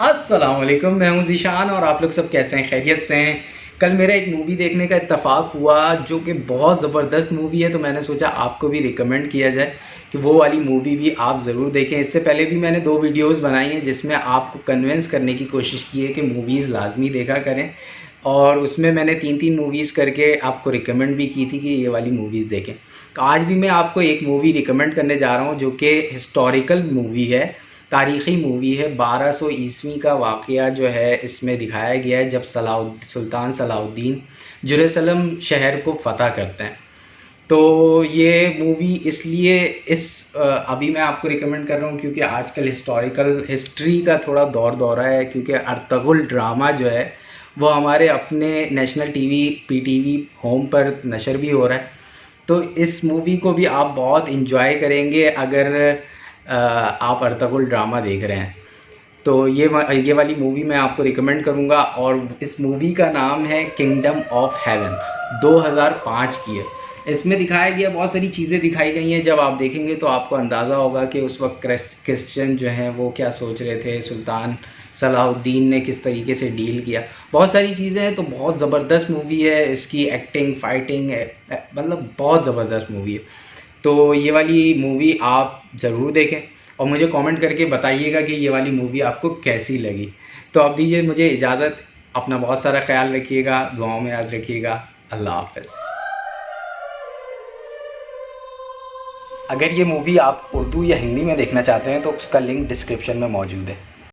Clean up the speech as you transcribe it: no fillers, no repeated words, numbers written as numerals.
अस्सलाम वालेकुम, मैं हूं ज़ीशान और आप लोग सब कैसे हैं? खैरियत से हैं? कल मेरा एक मूवी देखने का इत्तेफाक हुआ जो कि बहुत ज़बरदस्त मूवी है, तो मैंने सोचा आपको भी रिकमेंड किया जाए कि वो वाली मूवी भी आप ज़रूर देखें। इससे पहले भी मैंने 2 वीडियोज़ बनाई हैं जिसमें आपको कन्विंस करने की कोशिश की है कि मूवीज़ लाज़मी देखा करें, और उसमें मैंने 3-3 मूवीज़ करके आपको रिकमेंड भी की थी कि ये वाली मूवीज़ देखें। तो आज भी मैं आपको एक मूवी रिकमेंड करने जा रहा हूँ जो कि हिस्टोरिकल मूवी है, तारीख़ी मूवी है। 1200 ईस्वी का वाक़या जो है इसमें दिखाया गया है, जब सुल्तान सलाहुद्दीन जेरूसलम शहर को फ़तह करते हैं। तो ये मूवी इसलिए अभी मैं आपको रिकमेंड कर रहा हूँ क्योंकि आजकल हिस्टोरिकल हिस्ट्री का थोड़ा दौर दौरा है, क्योंकि अर्तुगरुल ड्रामा जो है वो हमारे अपने नेशनल टीवी पीटीवी होम पर नशर भी हो रहा है। तो इस मूवी को भी आप बहुत इंजॉय करेंगे अगर आप अर्तुगरुल ड्रामा देख रहे हैं। तो ये वाली मूवी मैं आपको रिकमेंड करूँगा, और इस मूवी का नाम है किंगडम ऑफ हेवन। 2005 की है। इसमें दिखाया गया, बहुत सारी चीज़ें दिखाई गई हैं। जब आप देखेंगे तो आपको अंदाज़ा होगा कि उस वक्त क्रिश्चियन जो हैं वो क्या सोच रहे थे, सुल्तान सलाहुद्दीन ने किस तरीके से डील किया। बहुत सारी चीज़ें हैं, तो बहुत ज़बरदस्त मूवी है। इसकी एक्टिंग, फाइटिंग, मतलब बहुत ज़बरदस्त मूवी है। तो ये वाली मूवी आप ज़रूर देखें और मुझे कमेंट करके बताइएगा कि ये वाली मूवी आपको कैसी लगी। तो अब दीजिए मुझे इजाज़त। अपना बहुत सारा ख्याल रखिएगा, दुआओं में याद रखिएगा। अल्लाह हाफ़िज़। अगर ये मूवी आप उर्दू या हिंदी में देखना चाहते हैं तो उसका लिंक डिस्क्रिप्शन में मौजूद है।